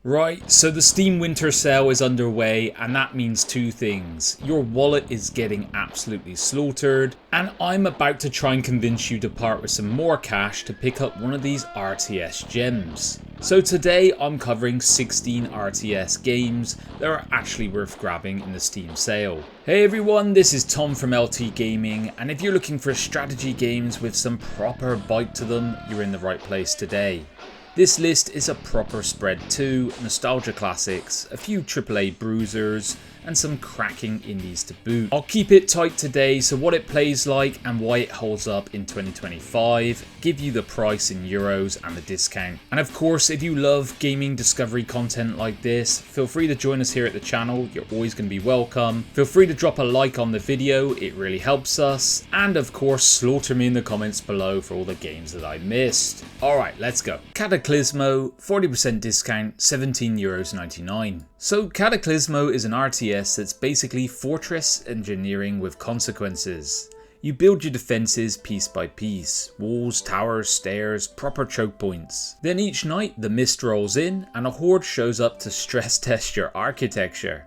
Right, so the Steam Winter Sale is underway, and that means two things. Your wallet is getting absolutely slaughtered, and I'm about to try and convince you to part with some more cash to pick up one of these RTS gems. So today I'm covering 16 RTS games that are actually worth grabbing in the Steam sale. Hey everyone, this is Tom from LT Gaming, and if you're looking for strategy games with some proper bite to them, you're in the right place today. This list is a proper spread too, nostalgia classics, a few AAA bruisers, and some cracking indies to boot. I'll keep it tight today, so what it plays like and why it holds up in 2025, give you the price in euros and the discount. And of course, if you love gaming discovery content like this, feel free to join us here at the channel, you're always going to be welcome. Feel free to drop a like on the video, it really helps us. And of course, slaughter me in the comments below for all the games that I missed. Alright, let's go. Cataclismo, 40% discount, €17.99. So Cataclismo is an RTS that's basically fortress engineering with consequences. You build your defences piece by piece, walls, towers, stairs, proper choke points. Then each night the mist rolls in and a horde shows up to stress test your architecture.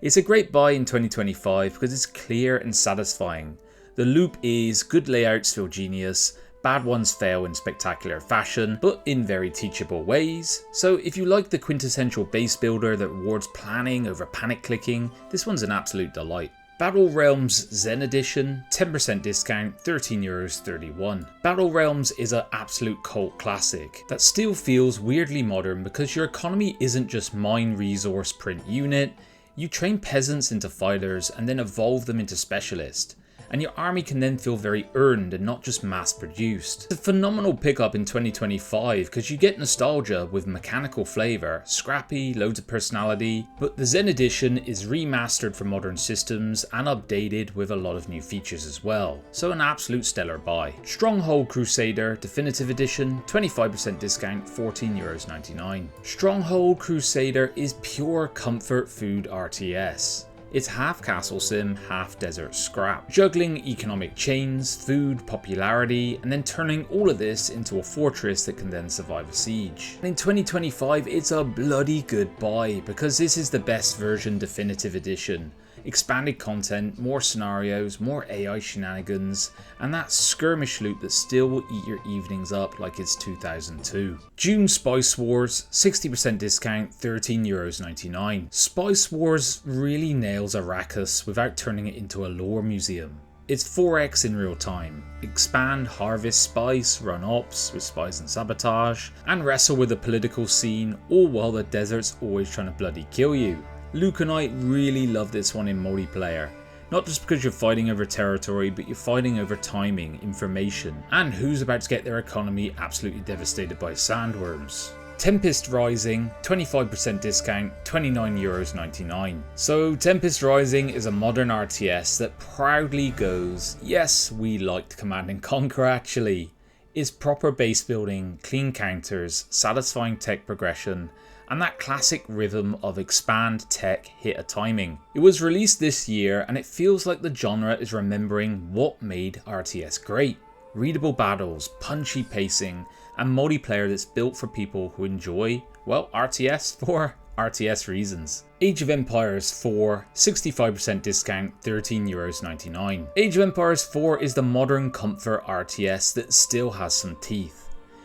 It's a great buy in 2025 because it's clear and satisfying. The loop is good layouts feel genius, bad ones fail in spectacular fashion, but in very teachable ways. So if you like the quintessential base builder that rewards planning over panic clicking, this one's an absolute delight. Battle Realms Zen Edition, 10% discount, €13.31. Battle Realms is an absolute cult classic that still feels weirdly modern because your economy isn't just mine, resource, print, unit. You train peasants into fighters and then evolve them into specialists. And your army can then feel very earned and not just mass produced. It's a phenomenal pickup in 2025 because you get nostalgia with mechanical flavour, scrappy, loads of personality, but the Zen Edition is remastered for modern systems and updated with a lot of new features as well. So an absolute stellar buy. Stronghold Crusader Definitive Edition, 25% discount, €14.99. Stronghold Crusader is pure comfort food RTS. It's half castle sim, half desert scrap. Juggling economic chains, food, popularity, and then turning all of this into a fortress that can then survive a siege. And in 2025, it's a bloody good buy because this is the best version definitive edition. Expanded content, more scenarios, more AI shenanigans, and that skirmish loop that still will eat your evenings up like it's 2002. Dune Spice Wars, 60% discount, €13.99. Spice Wars really nails Arrakis without turning it into a lore museum. It's 4x in real time. Expand, harvest spice, run ops with spies and sabotage, and wrestle with the political scene, all while the desert's always trying to bloody kill you. Luke and I really love this one in multiplayer. Not just because you're fighting over territory, but you're fighting over timing, information, and who's about to get their economy absolutely devastated by sandworms. Tempest Rising, 25% discount, €29.99. So Tempest Rising is a modern RTS that proudly goes, yes, we liked Command & Conquer actually. It's proper base building, clean counters, satisfying tech progression, and that classic rhythm of expand, tech, hit a timing. It was released this year and it feels like the genre is remembering what made RTS great. Readable battles, punchy pacing, and multiplayer that's built for people who enjoy, well, RTS for RTS reasons. Age of Empires 4, 65% discount, €13.99. Age of Empires 4 is the modern comfort RTS that still has some teeth.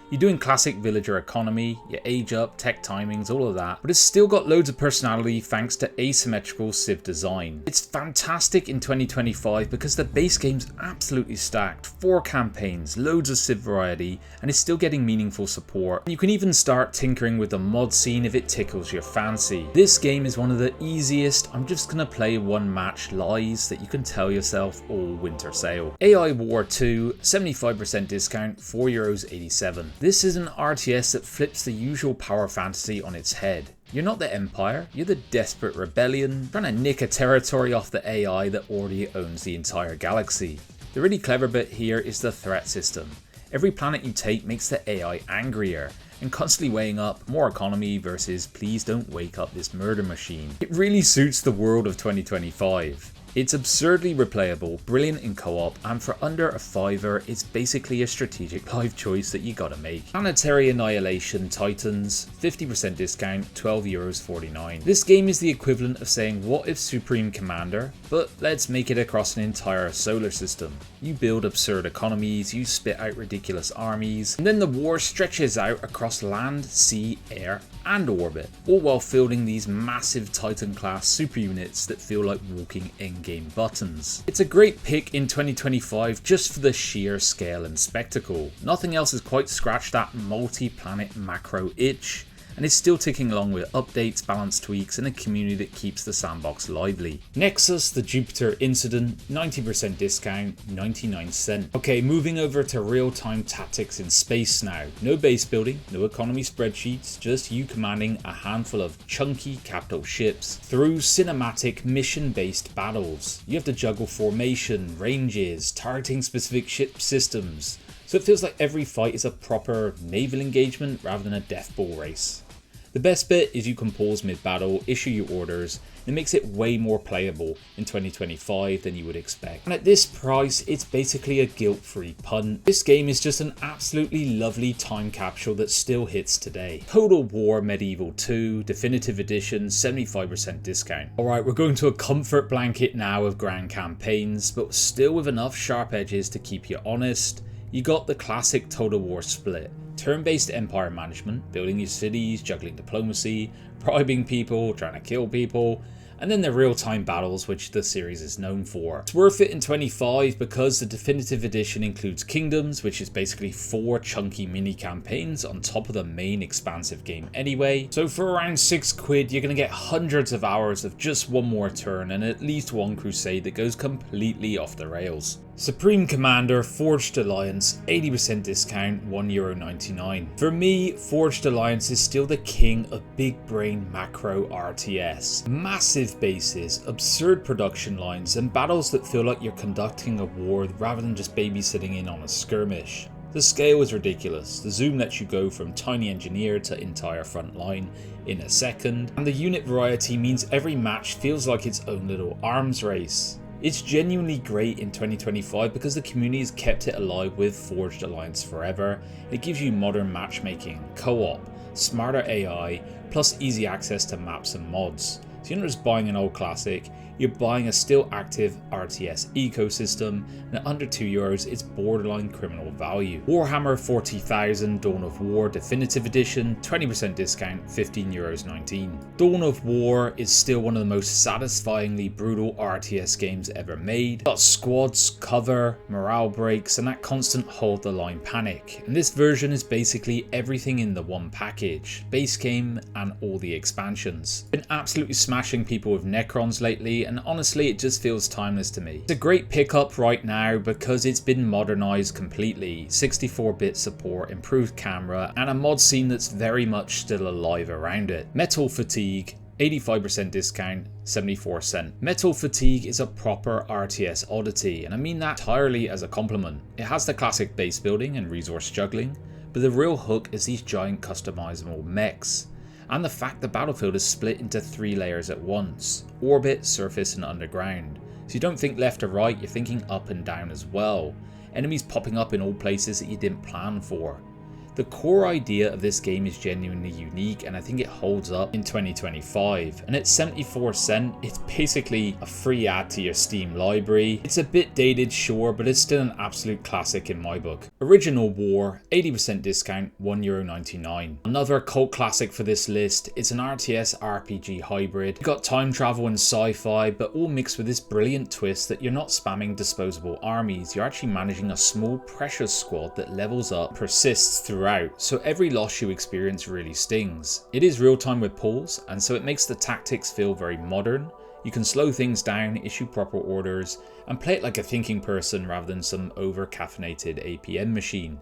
You're doing classic villager economy, you age up, tech timings, all of that, but it's still got loads of personality thanks to asymmetrical civ design. It's fantastic in 2025 because the base game's absolutely stacked, 4 campaigns, loads of civ variety, and it's still getting meaningful support. You can even start tinkering with the mod scene if it tickles your fancy. This game is one of the easiest, I'm just gonna play one match lies that you can tell yourself all winter sale. AI War 2, 75% discount, €4.87. This is an RTS that flips the usual power fantasy on its head. You're not the Empire, you're the desperate rebellion, trying to nick a territory off the AI that already owns the entire galaxy. The really clever bit here is the threat system. Every planet you take makes the AI angrier, and constantly weighing up more economy versus please don't wake up this murder machine. It really suits the world of 2025. It's absurdly replayable, brilliant in co-op, and for under a $5, it's basically a strategic life choice that you gotta make. Planetary Annihilation Titans, 50% discount, €12.49. This game is the equivalent of saying what if Supreme Commander, but let's make it across an entire solar system. You build absurd economies, you spit out ridiculous armies, and then the war stretches out across land, sea, air, and orbit, all while fielding these massive Titan class super units that feel like walking in-game buttons. It's a great pick in 2025 just for the sheer scale and spectacle. Nothing else has quite scratched that multi-planet macro itch, and is still ticking along with updates, balance tweaks, and a community that keeps the sandbox lively. Nexus, the Jupiter Incident, 90% discount, 99¢. Okay, moving over to real-time tactics in space now. No base building, no economy spreadsheets, just you commanding a handful of chunky capital ships through cinematic mission-based battles. You have to juggle formation, ranges, targeting specific ship systems, so it feels like every fight is a proper naval engagement rather than a death ball race. The best bit is you can pause mid-battle, issue your orders, and it makes it way more playable in 2025 than you would expect. And at this price, it's basically a guilt-free punt. This game is just an absolutely lovely time capsule that still hits today. Total War Medieval 2, Definitive Edition, 75% discount. Alright, we're going to a comfort blanket now of grand campaigns, but still with enough sharp edges to keep you honest. You got the classic Total War split. Turn-based empire management, building your cities, juggling diplomacy, bribing people, trying to kill people, and then the real-time battles which the series is known for. It's worth it in 25 because the definitive edition includes Kingdoms, which is basically 4 chunky mini campaigns on top of the main expansive game anyway. So for around £6, you're going to get hundreds of hours of just one more turn and at least one crusade that goes completely off the rails. Supreme Commander Forged Alliance, 80% discount, €1.99. For me, Forged Alliance is still the king of big brain macro RTS. Massive bases, absurd production lines, and battles that feel like you're conducting a war rather than just babysitting in on a skirmish. The scale is ridiculous. The zoom lets you go from tiny engineer to entire front line in a second, and the unit variety means every match feels like its own little arms race. It's genuinely great in 2025 because the community has kept it alive with Forged Alliance forever. It gives you modern matchmaking, co-op, smarter AI, plus easy access to maps and mods. So you're not just buying an old classic, you're buying a still active RTS ecosystem, and at under €2 it's borderline criminal value. Warhammer 40,000 Dawn of War Definitive Edition, 20% discount, €15.19. Dawn of War is still one of the most satisfyingly brutal RTS games ever made. Got squads, cover, morale breaks, and that constant hold the line panic. And this version is basically everything in the one package, base game and all the expansions. Been absolutely smashing people with Necrons lately, and honestly it just feels timeless to me. It's a great pickup right now because it's been modernized completely, 64-bit support, improved camera, and a mod scene that's very much still alive around it. Metal Fatigue, 85% discount, 74¢. Metal Fatigue is a proper RTS oddity, and I mean that entirely as a compliment. It has the classic base building and resource juggling, but the real hook is these giant customizable mechs. And the fact the battlefield is split into 3 layers at once: orbit, surface, and underground. So you don't think left or right, you're thinking up and down as well. Enemies popping up in all places that you didn't plan for. The core idea of this game is genuinely unique, and I think it holds up in 2025. And at 74¢, it's basically a free add to your Steam library. It's a bit dated, sure, but it's still an absolute classic in my book. Original War, 80% discount, €1.99. Another cult classic for this list. It's an RTS RPG hybrid. You've got time travel and sci-fi, but all mixed with this brilliant twist that you're not spamming disposable armies. You're actually managing a small precious squad that levels up, persists throughout. So every loss you experience really stings. It is real time with pulls, and so it makes the tactics feel very modern. You can slow things down, issue proper orders, and play it like a thinking person rather than some over caffeinated APM machine.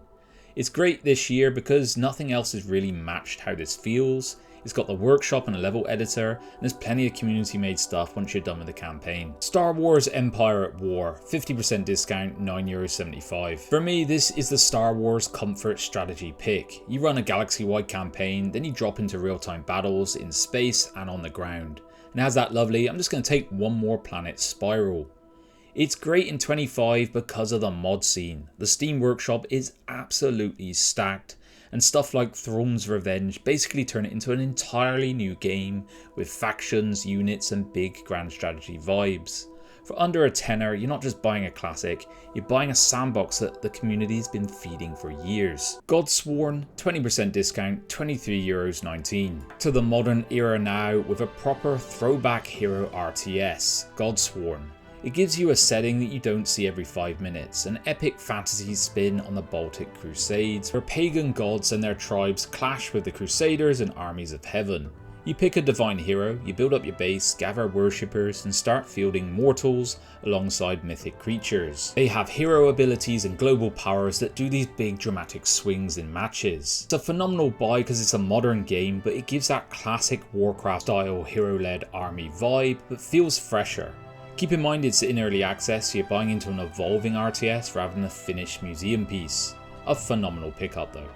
It's great this year because nothing else has really matched how this feels. It's got the workshop and a level editor, and there's plenty of community made stuff once you're done with the campaign. Star Wars Empire at War, 50% discount, €9.75. For me, this is the Star Wars comfort strategy pick. You run a galaxy-wide campaign, then you drop into real-time battles in space and on the ground. And it has that lovely, I'm just going to take one more planet spiral. It's great in 25 because of the mod scene. The Steam Workshop is absolutely stacked, and stuff like Thrawn's Revenge basically turn it into an entirely new game with factions, units and big grand strategy vibes. For under a tenner, you're not just buying a classic, you're buying a sandbox that the community's been feeding for years. Godsworn, 20% discount, €23.19. To the modern era now with a proper throwback hero RTS, Godsworn. It gives you a setting that you don't see every 5 minutes, an epic fantasy spin on the Baltic Crusades, where pagan gods and their tribes clash with the Crusaders and armies of heaven. You pick a divine hero, you build up your base, gather worshippers and start fielding mortals alongside mythic creatures. They have hero abilities and global powers that do these big dramatic swings in matches. It's a phenomenal buy because it's a modern game, but it gives that classic Warcraft style hero-led army vibe, but feels fresher. Keep in mind it's in early access, so you're buying into an evolving RTS rather than a finished museum piece. A phenomenal pickup though.